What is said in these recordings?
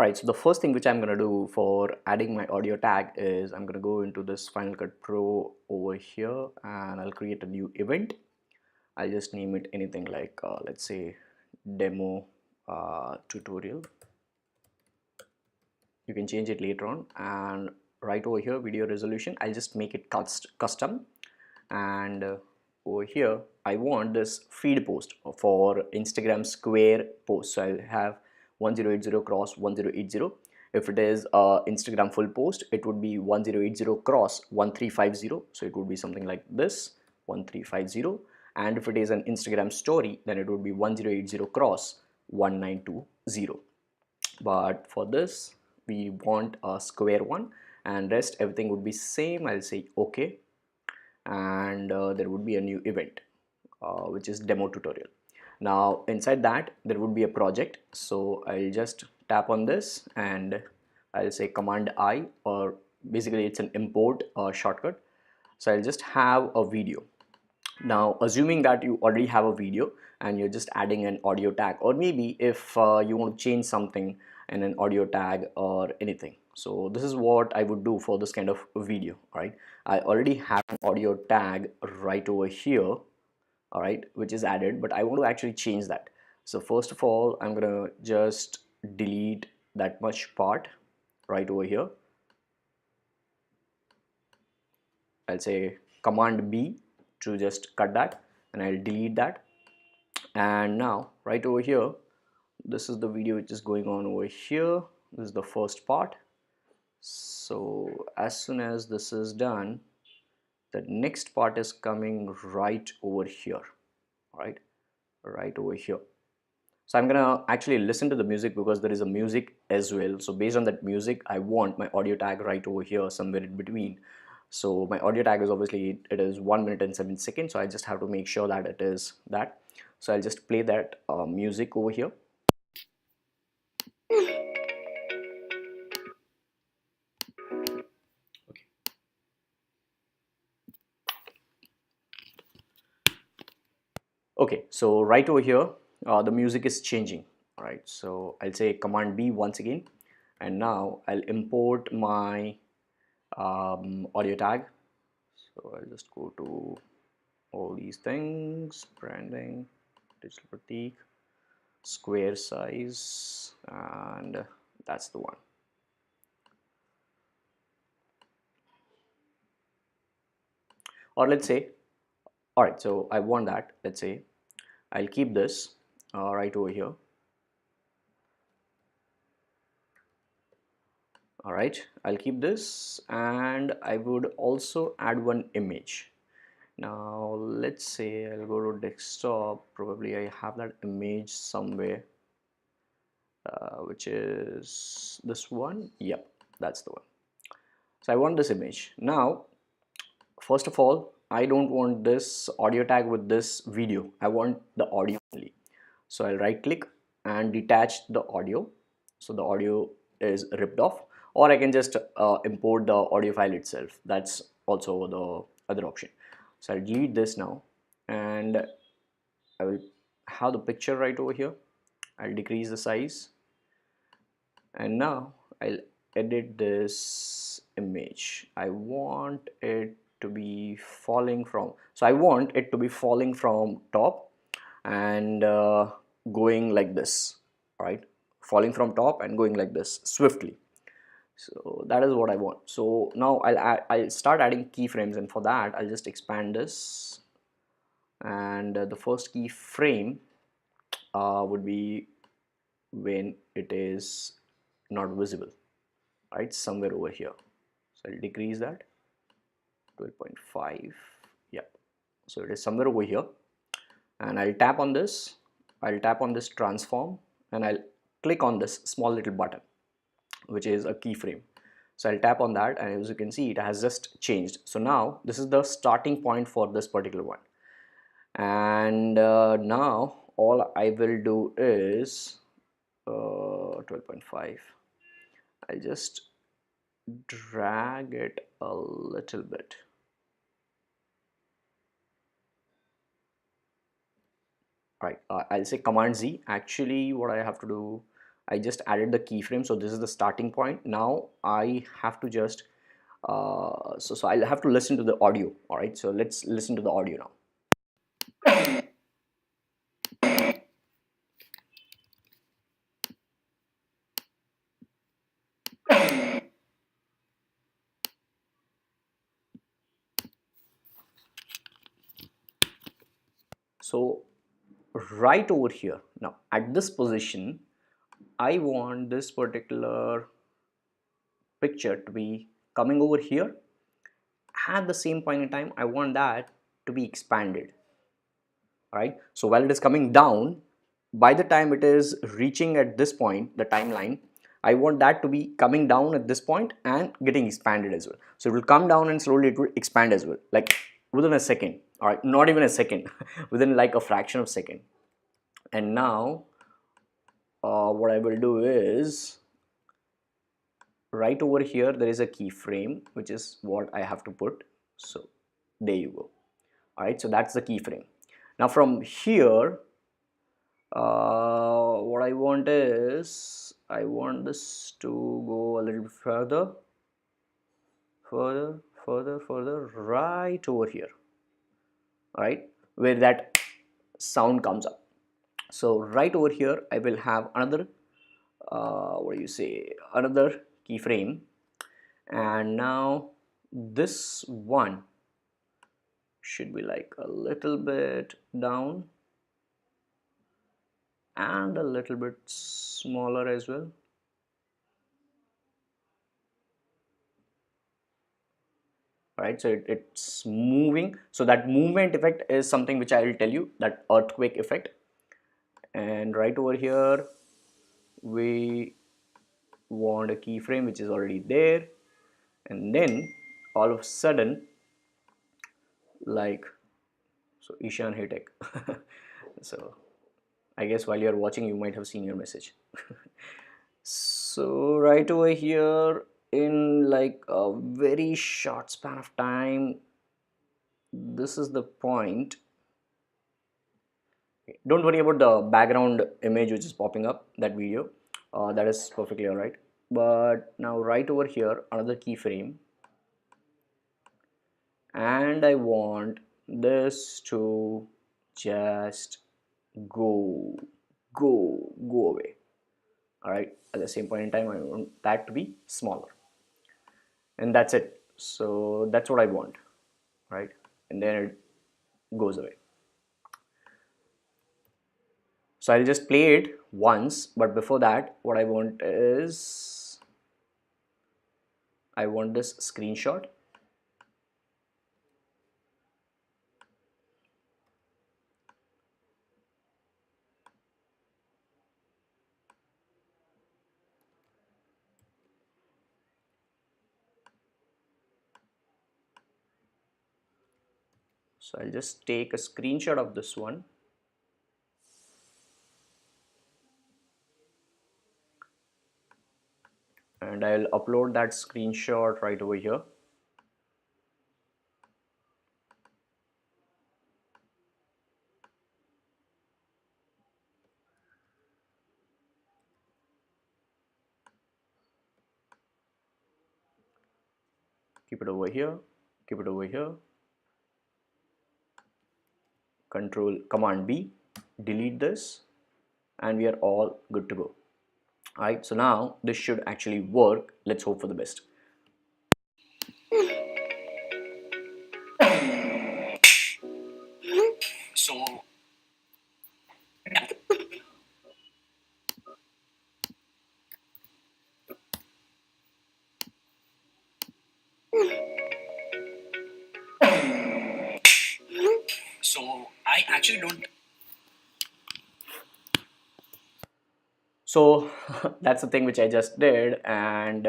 Alright, so the first thing which I'm gonna do for adding my audio tag is I'm gonna go into this Final Cut Pro over here and I'll create a new event. I'll just name it anything like let's say demo tutorial. You can change it later on, and right over here video resolution, I'll just make it custom. And over here I want this feed post for Instagram square post, so I'll have 1080 cross 1080. If it is Instagram full post, it would be 1080 cross 1350, so it would be something like this, 1350. And if it is an Instagram story, then it would be 1080 cross 1920. But for this we want a square one, and rest everything would be same. I'll say okay, and there would be a new event which is demo tutorial. Now inside that there would be a project, so I'll just tap on this and I'll say command I, or basically it's an import shortcut. So I'll just have a video. Now assuming that you already have a video and you're just adding an audio tag, or maybe if you want to change something in an audio tag or anything, so this is what I would do for this kind of video. All right, I already have an audio tag right over here, all right, which is added, but I want to actually change that. So first of all I'm gonna just delete that much part right over here. I'll say command B to just cut that, and I'll delete that. And now right over here, this is the video which is going on over here. This is the first part. So as soon as this is done, the next part is coming right over here. All right over here. So I'm gonna actually listen to the music because there is a music as well. So based on that music, I want my audio tag right over here, somewhere in between. So my audio tag is obviously, it is 1 minute and 7 seconds. So I just have to make sure that it is that. So I'll just play that music over here. Okay, so right over here, the music is changing. All right, so I'll say command B once again, and now I'll import my audio tag. So I'll just go to all these things, branding, digital fatigue, square size, and that's the one. Or let's say, all right, so I want that. Let's say I'll keep this right over here. All right, I'll keep this, and I would also add one image. Now let's say I'll go to desktop. Probably I have that image somewhere, which is this one. Yep, that's the one. So I want this image. Now first of all, I don't want this audio tag with this video. I want the audio only. So I'll right click and detach the audio, so the audio is ripped off, or I can just import the audio file itself. That's also the other option. So I'll delete this now, and I will have the picture right over here. I'll decrease the size, and now I'll edit this image. I want it to be falling from, so I want it to be falling from top and going like this. All right, falling from top and going like this swiftly. So that is what I want. So now I'll start adding keyframes, and for that I'll just expand this, and the first keyframe would be when it is not visible, right, somewhere over here. So I'll decrease that 12.5. Yep, so it is somewhere over here, and I'll tap on this. I'll tap on this transform, and I'll click on this small little button which is a keyframe. So I'll tap on that, and as you can see, it has just changed. So now this is the starting point for this particular one, and now all I will do is 12.5. I'll just drag it a little bit. Right, I'll say command Z. Actually what I have to do, I just added the keyframe, so this is the starting point. Now I have to just so I'll have to listen to the audio. All right, so let's listen to the audio now. So right over here, now at this position, I want this particular picture to be coming over here. At the same point in time, I want that to be expanded. All right, so while it is coming down, by the time it is reaching at this point, the timeline, I want that to be coming down at this point and getting expanded as well. So it will come down and slowly it will expand as well, like within a second. All right, not even a second, within like a fraction of a second. And now what I will do is, right over here there is a keyframe, which is what I have to put. So there you go. All right, so that's the keyframe. Now from here, what I want is, I want this to go a little bit further, right over here. All right, where that sound comes up. So right over here I will have another what do you say, another keyframe. And now this one should be like a little bit down and a little bit smaller as well. Right, so it's moving. So that movement effect is something which I will tell you, that earthquake effect. And right over here we want a keyframe which is already there, and then all of a sudden, like, so Ishan Hitek. So I guess while you're watching you might have seen your message. So right over here, in like a very short span of time, this is the point. Don't worry about the background image which is popping up, that video, that is perfectly all right. But now right over here, another keyframe, and I want this to just go away. All right, at the same point in time I want that to be smaller, and that's it. So that's what I want, right? And then it goes away. So I'll just play it once, but before that what I want is, I want this screenshot. So I'll just take a screenshot of this one. And I'll upload that screenshot right over here. Keep it over here, keep it over here. Control Command B, delete this, and we are all good to go. All right, so now this should actually work. Let's hope for the best. So I actually don't. So that's the thing which I just did, and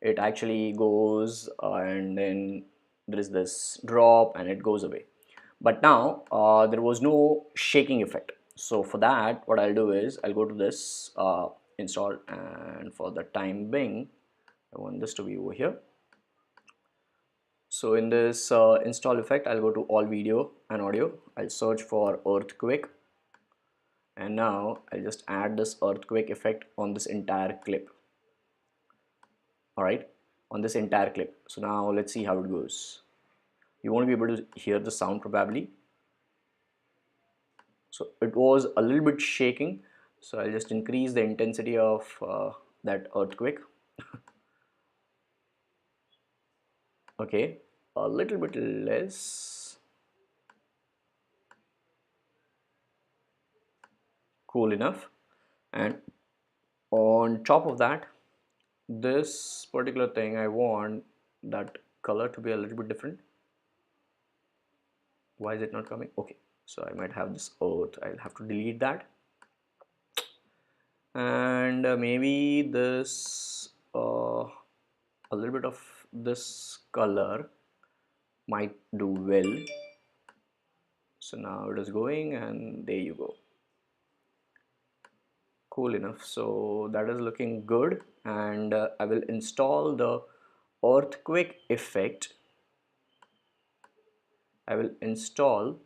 it actually goes, and then there is this drop and it goes away. But now there was no shaking effect. So for that, what I'll do is I'll go to this install, and for the time being I want this to be over here. So in this install effect, I'll go to all video and audio. I'll search for earthquake, and now I'll just add this earthquake effect on this entire clip. All right, on this entire clip. So now let's see how it goes. You won't be able to hear the sound probably. So it was a little bit shaking, so I'll just increase the intensity of that earthquake. Okay, a little bit less. Cool enough. And on top of that, this particular thing, I want that color to be a little bit different. Why is it not coming? Okay, so I might have this earth. I'll have to delete that. And maybe this a little bit of this color might do well. So now it is going, and there you go. Cool enough. So that is looking good, and I will install the earthquake effect. I will install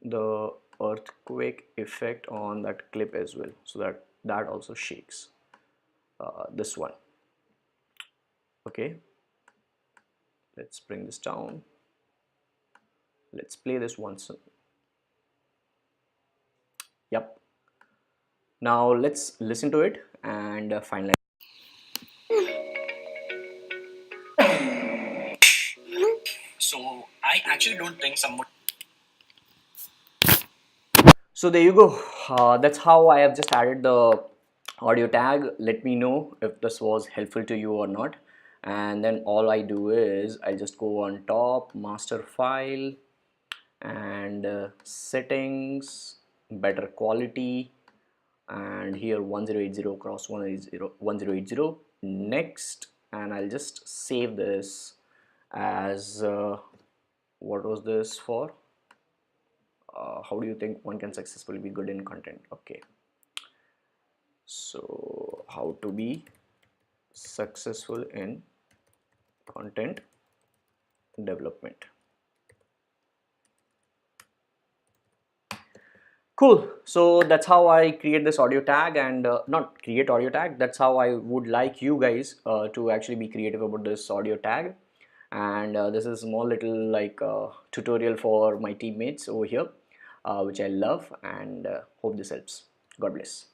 the earthquake effect on that clip as well, so that that also shakes. This one. Okay, let's bring this down. Let's play this once. Yep. Now let's listen to it and finalize. So I actually don't think someone. So there you go. That's how I have just added the audio tag. Let me know if this was helpful to you or not. And then all I do is I just go on top, master file, and settings, better quality, and here 1080 cross 1080 next, and I'll just save this as what was this for? How do you think one can successfully be good in content? Okay, so how to be successful in content development. Cool. So that's how I create this audio tag, and not create audio tag, that's how I would like you guys to actually be creative about this audio tag. And this is a small little like tutorial for my teammates over here, which I love, and hope this helps. God bless.